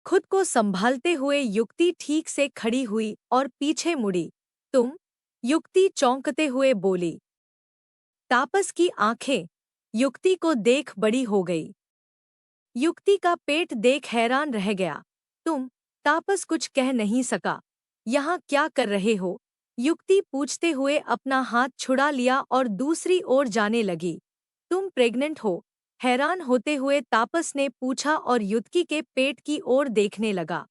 खुद को संभालते हुए युक्ति ठीक से खड़ी हुई और पीछे मुड़ी। तुम? युक्ति चौंकते हुए बोली। तापस की आंखें युक्ति को देख बड़ी हो गई। युक्ति का पेट देख हैरान रह गया। तुम? तापस कुछ कह नहीं सका। यहाँ क्या कर रहे हो? युक्ति पूछते हुए अपना हाथ छुड़ा लिया और दूसरी ओर जाने लगी। तुम प्रेग्नेंट हो? हैरान होते हुए तापस ने पूछा और युक्ति के पेट की ओर देखने लगा।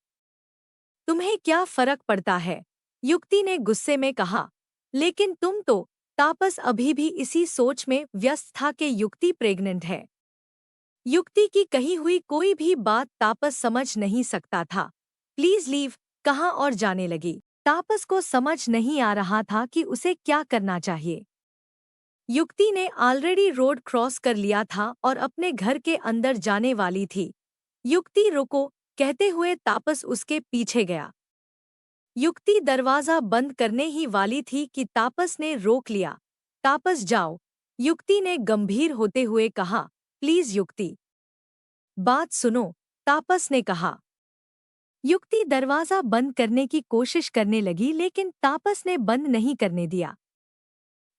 तुम्हें क्या फर्क पड़ता है? युक्ति ने गुस्से में कहा। लेकिन तुम तो। तापस अभी भी इसी सोच में व्यस्त था कि युक्ति प्रेग्नेंट है। युक्ति की कही हुई कोई भी बात तापस समझ नहीं सकता था। प्लीज लीव, कहा और जाने लगी। तापस को समझ नहीं आ रहा था कि उसे क्या करना चाहिए। युक्ति ने ऑलरेडी रोड क्रॉस कर लिया था और अपने घर के अंदर जाने वाली थी। युक्ति रुको, कहते हुए तापस उसके पीछे गया। युक्ति दरवाजा बंद करने ही वाली थी कि तापस ने रोक लिया। तापस जाओ, युक्ति ने गंभीर होते हुए कहा। प्लीज युक्ति, बात सुनो, तापस ने कहा। युक्ति दरवाजा बंद करने की कोशिश करने लगी लेकिन तापस ने बंद नहीं करने दिया।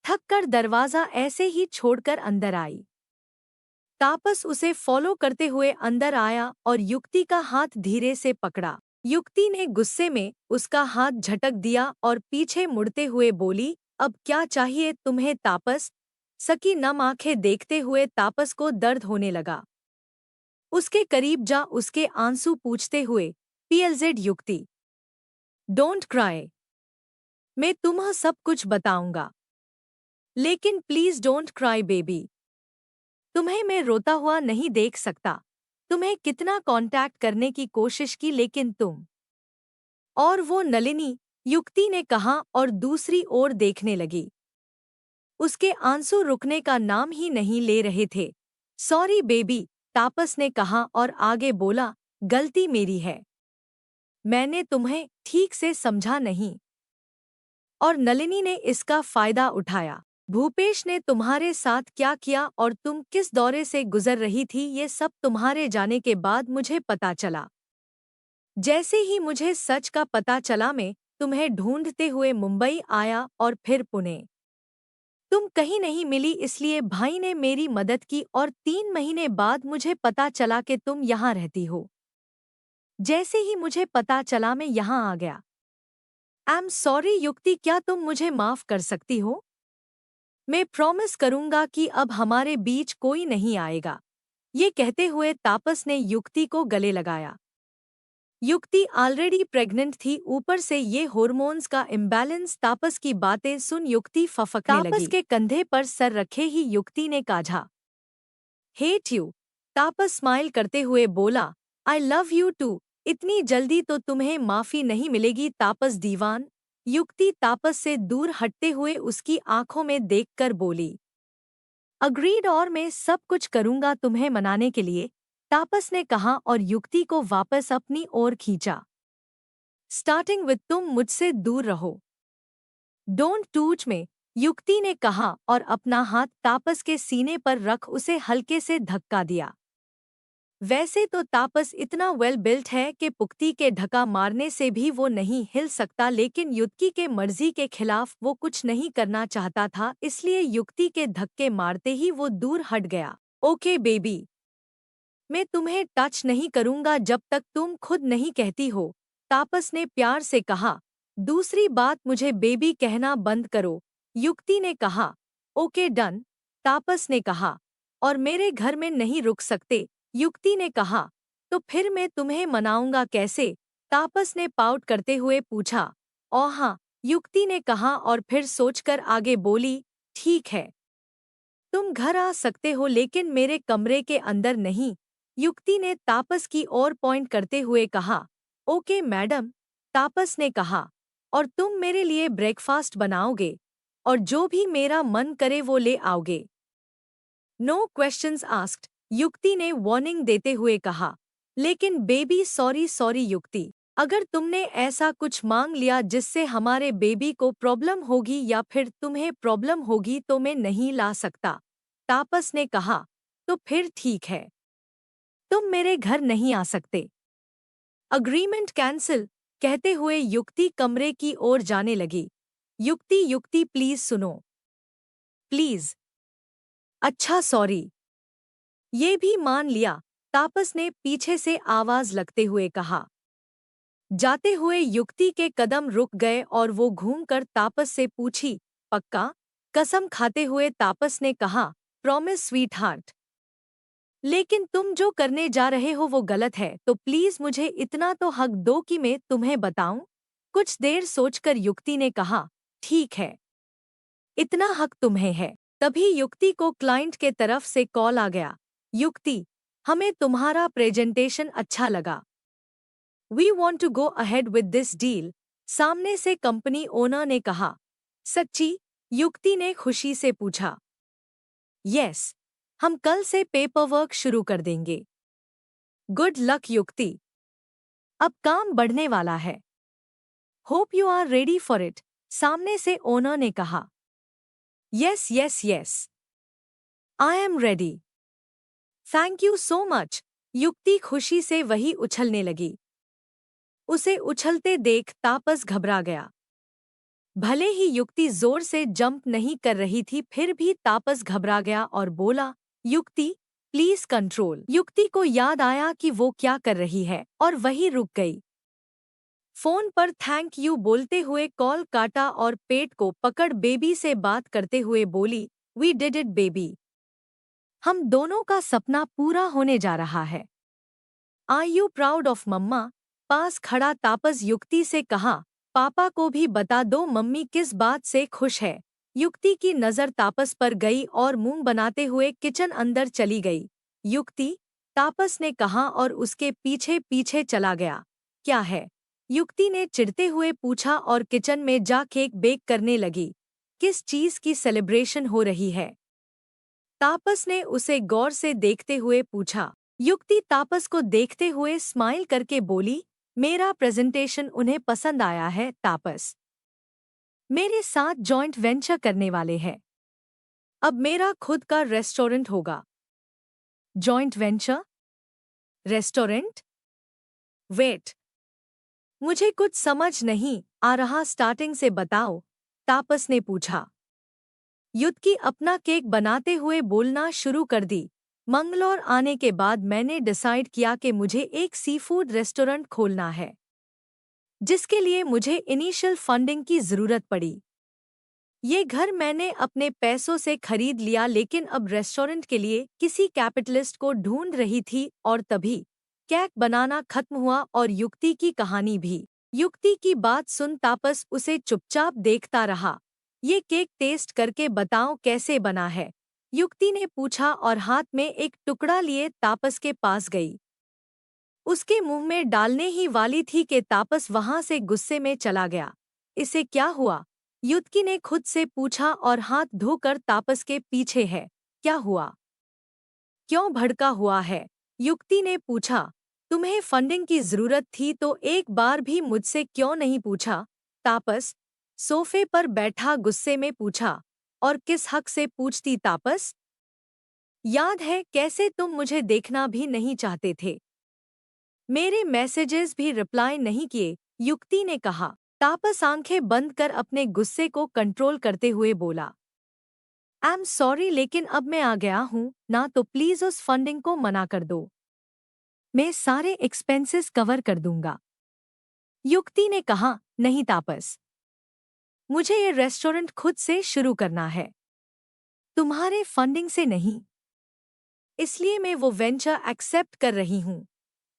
थककर दरवाजा ऐसे ही छोड़कर अंदर आई। तापस उसे फॉलो करते हुए अंदर आया और युक्ति का हाथ धीरे से पकड़ा। युक्ति ने गुस्से में उसका हाथ झटक दिया और पीछे मुड़ते हुए बोली, अब क्या चाहिए तुम्हें तापस? सकी नम आंखें देखते हुए तापस को दर्द होने लगा। उसके करीब जा उसके आंसू पूछते हुए, पीएलजेड युक्ति, डोंट क्राई, मैं तुम्हें सब कुछ बताऊंगा, लेकिन प्लीज डोंट क्राई बेबी। तुम्हें मैं रोता हुआ नहीं देख सकता। तुम्हें कितना कांटेक्ट करने की कोशिश की लेकिन तुम। और वो नलिनी, युक्ति ने कहा और दूसरी ओर देखने लगी। उसके आंसू रुकने का नाम ही नहीं ले रहे थे। सॉरी बेबी, तापस ने कहा और आगे बोला, गलती मेरी है। मैंने तुम्हें ठीक से समझा नहीं। और नलिनी ने इसका फायदा उठाया। भूपेश ने तुम्हारे साथ क्या किया और तुम किस दौरे से गुजर रही थी ये सब तुम्हारे जाने के बाद मुझे पता चला। जैसे ही मुझे सच का पता चला मैं तुम्हें ढूंढते हुए मुंबई आया और फिर पुणे। तुम कहीं नहीं मिली इसलिए भाई ने मेरी मदद की और 3 महीने बाद मुझे पता चला कि तुम यहाँ रहती हो। जैसे ही मुझे पता चला मैं यहाँ आ गया। आई एम सॉरी युक्ति, क्या तुम मुझे माफ कर सकती हो? मैं प्रॉमिस करूंगा कि अब हमारे बीच कोई नहीं आएगा। ये कहते हुए तापस ने युक्ति को गले लगाया। युक्ति ऑलरेडी प्रेग्नेंट थी, ऊपर से ये हार्मोन्स का इम्बैलेंस। तापस की बातें सुन युक्ति फफकने लगी। तापस के कंधे पर सर रखे ही युक्ति ने काझा। हेट यू, तापस स्माइल करते हुए बोला। I love you too. इतनी जल्दी तो तुम्हें माफी नहीं मिलेगी तापस दीवान। युक्ति तापस से दूर हटते हुए उसकी आंखों में देखकर बोली। अग्रीड, और मैं सब कुछ करूंगा तुम्हें मनाने के लिए, तापस ने कहा और युक्ति को वापस अपनी ओर खींचा। स्टार्टिंग विद तुम मुझसे दूर रहो। डोंट टच में, युक्ति ने कहा और अपना हाथ तापस के सीने पर रख उसे हल्के से धक्का दिया। वैसे तो तापस इतना वेल बिल्ट है कि पुख्ती के धक्का मारने से भी वो नहीं हिल सकता, लेकिन युक्ति के मर्जी के खिलाफ वो कुछ नहीं करना चाहता था, इसलिए युक्ति के धक्के मारते ही वो दूर हट गया। ओके बेबी, मैं तुम्हें टच नहीं करूंगा जब तक तुम खुद नहीं कहती हो, तापस ने प्यार से कहा। दूसरी बात, मुझे बेबी कहना बंद करो, युक्ति ने कहा। ओके डन, तापस ने कहा। और मेरे घर में नहीं रुक सकते, युक्ति ने कहा। तो फिर मैं तुम्हें मनाऊंगा कैसे? तापस ने पाउट करते हुए पूछा। ओ हाँ, युक्ति ने कहा और फिर सोचकर आगे बोली, ठीक है, तुम घर आ सकते हो लेकिन मेरे कमरे के अंदर नहीं, युक्ति ने तापस की ओर पॉइंट करते हुए कहा। ओके मैडम, तापस ने कहा। और तुम मेरे लिए ब्रेकफास्ट बनाओगे और जो भी मेरा मन करे वो ले आओगे। नो क्वेश्चंस आस्क्ड, युक्ति ने वार्निंग देते हुए कहा। लेकिन बेबी सॉरी सॉरी युक्ति, अगर तुमने ऐसा कुछ मांग लिया जिससे हमारे बेबी को प्रॉब्लम होगी या फिर तुम्हें प्रॉब्लम होगी तो मैं नहीं ला सकता, तापस ने कहा। तो फिर ठीक है, तुम मेरे घर नहीं आ सकते। अग्रीमेंट कैंसिल, कहते हुए युक्ति कमरे की ओर जाने लगी। युक्ति युक्ति प्लीज सुनो। प्लीज। अच्छा सॉरी। ये भी मान लिया, तापस ने पीछे से आवाज लगते हुए कहा। जाते हुए युक्ति के कदम रुक गए और वो घूमकर तापस से पूछी, पक्का? कसम खाते हुए तापस ने कहा, प्रॉमिस स्वीट हार्ट। लेकिन तुम जो करने जा रहे हो वो गलत है, तो प्लीज मुझे इतना तो हक दो कि मैं तुम्हें बताऊं। कुछ देर सोचकर युक्ति ने कहा, ठीक है, इतना हक तुम्हें है। तभी युक्ति को क्लाइंट के तरफ से कॉल आ गया। युक्ति, हमें तुम्हारा प्रेजेंटेशन अच्छा लगा। We want to go ahead with this deal, सामने से कंपनी ओनर ने कहा। सच्ची? युक्ति ने खुशी से पूछा। यस, हम कल से पेपरवर्क शुरू कर देंगे। गुड लक युक्ति, अब काम बढ़ने वाला है। Hope you are ready for it, सामने से ओनर ने कहा। Yes yes yes, I am ready. Thank you so much, Yukti खुशी से वही उछलने लगी। उसे उछलते देख तापस घबरा गया। भले ही युक्ति जोर से जंप नहीं कर रही थी, फिर भी तापस घबरा गया और बोला, युक्ति प्लीज कंट्रोल। युक्ति को याद आया कि वो क्या कर रही है और वही रुक गई। फोन पर थैंक यू बोलते हुए कॉल काटा और पेट को पकड़ बेबी से बात करते हुए बोली, वी डिड इट बेबी। हम दोनों का सपना पूरा होने जा रहा है। आर यू प्राउड ऑफ मम्मा? पास खड़ा तापस युक्ति से कहा, पापा को भी बता दो मम्मी किस बात से खुश है। युक्ति की नज़र तापस पर गई और मुंह बनाते हुए किचन अंदर चली गई। युक्ति, तापस ने कहा और उसके पीछे पीछे चला गया। क्या है? युक्ति ने चिढ़ते हुए पूछा और किचन में जा केक बेक करने लगी। किस चीज की सेलिब्रेशन हो रही है? तापस ने उसे गौर से देखते हुए पूछा। युक्ति तापस को देखते हुए स्माइल करके बोली, मेरा प्रेजेंटेशन उन्हें पसंद आया है तापस। मेरे साथ जॉइंट वेंचर करने वाले हैं। अब मेरा खुद का रेस्टोरेंट होगा। Joint venture? रेस्टोरेंट? वेट, मुझे कुछ समझ नहीं आ रहा, स्टार्टिंग से बताओ, तापस ने पूछा। युक्ति अपना केक बनाते हुए बोलना शुरू कर दी। मंगलौर आने के बाद मैंने डिसाइड किया कि मुझे एक सीफूड रेस्टोरेंट खोलना है, जिसके लिए मुझे इनिशियल फंडिंग की ज़रूरत पड़ी। ये घर मैंने अपने पैसों से खरीद लिया, लेकिन अब रेस्टोरेंट के लिए किसी कैपिटलिस्ट को ढूंढ रही थी और तभी केक बनाना खत्म हुआ और युक्ति की कहानी भी। युक्ति की बात सुन तापस उसे चुपचाप देखता रहा। ये केक टेस्ट करके बताओ कैसे बना है? युक्ति ने पूछा और हाथ में एक टुकड़ा लिए तापस के पास गई। उसके मुंह में डालने ही वाली थी कि तापस वहां से गुस्से में चला गया। इसे क्या हुआ? युक्ति ने खुद से पूछा और हाथ धोकर तापस के पीछे है। क्या हुआ? क्यों भड़का हुआ है? युक्ति ने पूछा। तुम्हें फंडिंग की जरूरत थी तो एक बार भी मुझसे क्यों नहीं पूछा? तापस सोफे पर बैठा गुस्से में पूछा। और किस हक से पूछती तापस? याद है कैसे तुम मुझे देखना भी नहीं चाहते थे? मेरे मैसेजेस भी रिप्लाई नहीं किए, युक्ति ने कहा। तापस आंखें बंद कर अपने गुस्से को कंट्रोल करते हुए बोला। आई एम सॉरी, लेकिन अब मैं आ गया हूँ ना, तो प्लीज उस फंडिंग को मना कर दो। मैं सारे एक्सपेंसेस कवर कर दूंगा। युक्ति ने कहा, नहीं तापस, मुझे ये रेस्टोरेंट खुद से शुरू करना है, तुम्हारे फंडिंग से नहीं। इसलिए मैं वो वेंचर एक्सेप्ट कर रही हूँ।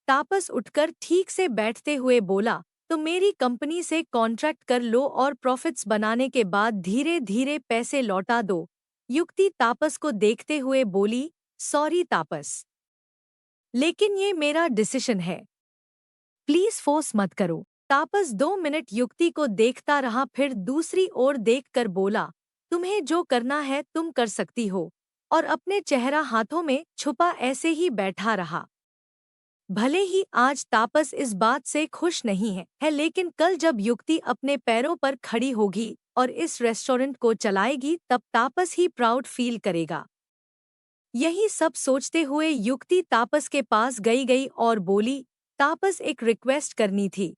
तापस उठकर ठीक से बैठते हुए बोला, तो मेरी कंपनी से कॉन्ट्रैक्ट कर लो और प्रॉफिट्स बनाने के बाद धीरे धीरे पैसे लौटा दो। युक्ति तापस को देखते हुए बोली, सॉरी तापस, लेकिन ये मेरा डिसीजन है, प्लीज फोर्स मत करो। तापस 2 मिनट युक्ति को देखता रहा, फिर दूसरी ओर देखकर बोला, तुम्हें जो करना है तुम कर सकती हो, और अपने चेहरा हाथों में छुपा ऐसे ही बैठा रहा। भले ही आज तापस इस बात से खुश नहीं है, लेकिन कल जब युक्ति अपने पैरों पर खड़ी होगी और इस रेस्टोरेंट को चलाएगी तब तापस ही प्राउड फील करेगा। यही सब सोचते हुए युक्ति तापस के पास गई और बोली, तापस एक रिक्वेस्ट करनी थी।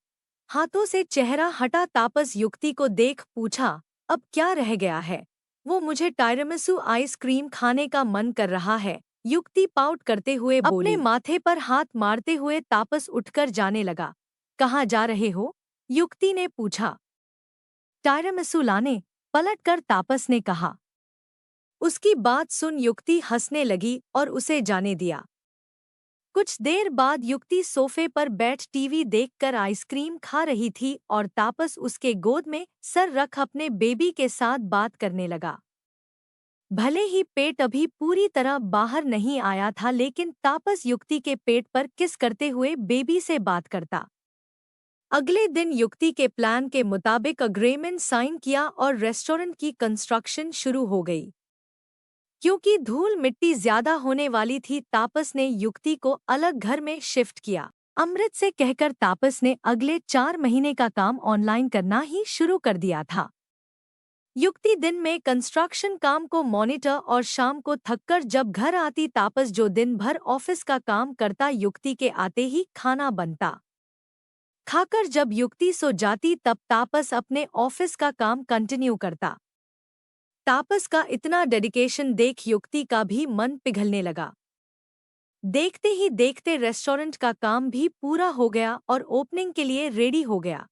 हाथों से चेहरा हटा तापस युक्ति को देख पूछा, अब क्या रह गया है? वो मुझे टायरामिसू आइसक्रीम खाने का मन कर रहा है। युक्ति पाउट करते हुए बोली। अपने माथे पर हाथ मारते हुए तापस उठकर जाने लगा। कहाँ जा रहे हो? युक्ति ने पूछा। टायरामिसू लाने, पलटकर तापस ने कहा। उसकी बात सुन युक्ति हंसने लगी और उसे जाने दिया। कुछ देर बाद युक्ति सोफे पर बैठ टीवी देखकर आइसक्रीम खा रही थी और तापस उसके गोद में सर रख अपने बेबी के साथ बात करने लगा। भले ही पेट अभी पूरी तरह बाहर नहीं आया था, लेकिन तापस युक्ति के पेट पर किस करते हुए बेबी से बात करता। अगले दिन युक्ति के प्लान के मुताबिक अग्रीमेंट साइन किया और रेस्टोरेंट की कंस्ट्रक्शन शुरू हो गई। क्योंकि धूल मिट्टी ज्यादा होने वाली थी, तापस ने युक्ति को अलग घर में शिफ्ट किया। अमृत से कहकर तापस ने अगले 4 महीने का काम ऑनलाइन करना ही शुरू कर दिया था। युक्ति दिन में कंस्ट्रक्शन काम को मॉनिटर और शाम को थककर जब घर आती, तापस जो दिन भर ऑफिस का काम करता, युक्ति के आते ही खाना बनता। खाकर जब युक्ति सो जाती, तब तापस अपने ऑफिस का काम कंटिन्यू करता। तापस का इतना डेडिकेशन देख युक्ति का भी मन पिघलने लगा। देखते ही देखते रेस्टोरेंट का काम भी पूरा हो गया और ओपनिंग के लिए रेडी हो गया।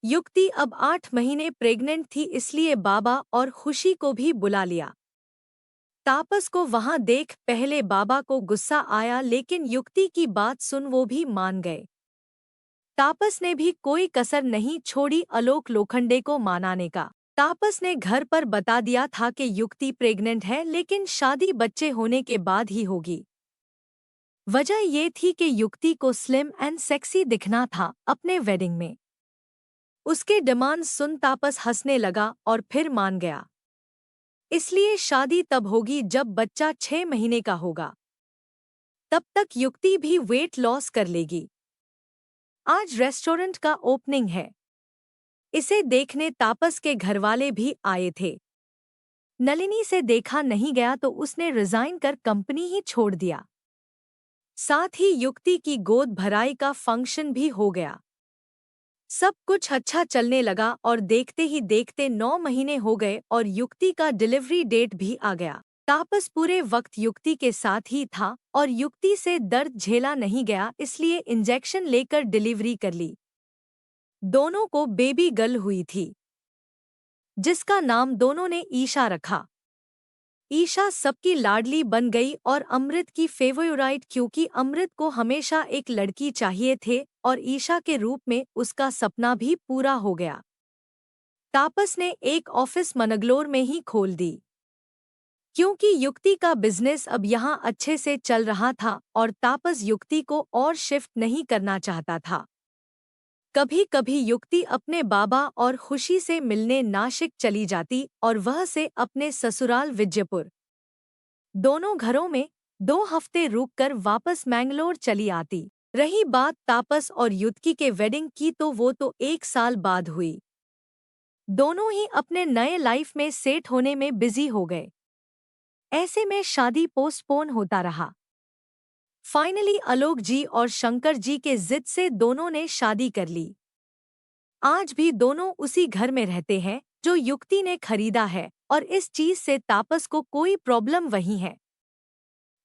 युक्ति अब 8 महीने प्रेग्नेंट थी, इसलिए बाबा और खुशी को भी बुला लिया। तापस को वहां देख पहले बाबा को गुस्सा आया, लेकिन युक्ति की बात सुन वो भी मान गए। तापस ने भी कोई कसर नहीं छोड़ी आलोक लोखंडे को मनाने का। तापस ने घर पर बता दिया था कि युक्ति प्रेग्नेंट है, लेकिन शादी बच्चे होने के बाद ही होगी। वजह ये थी कि युक्ति को स्लिम एंड सेक्सी दिखना था अपने वेडिंग में। उसके डिमांड सुन तापस हंसने लगा और फिर मान गया। इसलिए शादी तब होगी जब बच्चा 6 महीने का होगा। तब तक युक्ति भी वेट लॉस कर लेगी। आज रेस्टोरेंट का ओपनिंग है। इसे देखने तापस के घरवाले भी आए थे। नलिनी से देखा नहीं गया तो उसने रिजाइन कर कंपनी ही छोड़ दिया। साथ ही युक्ति की गोद भराई का फंक्शन भी हो गया। सब कुछ अच्छा चलने लगा और देखते ही देखते 9 महीने हो गए और युक्ति का डिलीवरी डेट भी आ गया। तापस पूरे वक्त युक्ति के साथ ही था और युक्ति से दर्द झेला नहीं गया, इसलिए इंजेक्शन लेकर डिलीवरी कर ली। दोनों को बेबी गर्ल हुई थी, जिसका नाम दोनों ने ईशा रखा। ईशा सबकी लाडली बन गई और अमृत की फेवरेट, क्योंकि अमृत को हमेशा एक लड़की चाहिए थे और ईशा के रूप में उसका सपना भी पूरा हो गया। तापस ने एक ऑफिस मनगलोर में ही खोल दी, क्योंकि युक्ति का बिजनेस अब यहाँ अच्छे से चल रहा था और तापस युक्ति को और शिफ्ट नहीं करना चाहता था। कभी कभी युक्ति अपने बाबा और खुशी से मिलने नासिक चली जाती और वह से अपने ससुराल विजयपुर। दोनों घरों में 2 हफ्ते रुककर वापस मैंगलोर चली आती। रही बात तापस और युक्ति के वेडिंग की, तो वो तो 1 साल बाद हुई। दोनों ही अपने नए लाइफ में सेट होने में बिजी हो गए। ऐसे में शादी पोस्टपोन होता रहा। फाइनली आलोक जी और शंकर जी के जिद से दोनों ने शादी कर ली। आज भी दोनों उसी घर में रहते हैं जो युक्ति ने खरीदा है और इस चीज से तापस को कोई प्रॉब्लम वही है।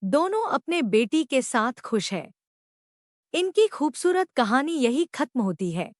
दोनों अपने बेटी के साथ खुश है। इनकी खूबसूरत कहानी यही खत्म होती है।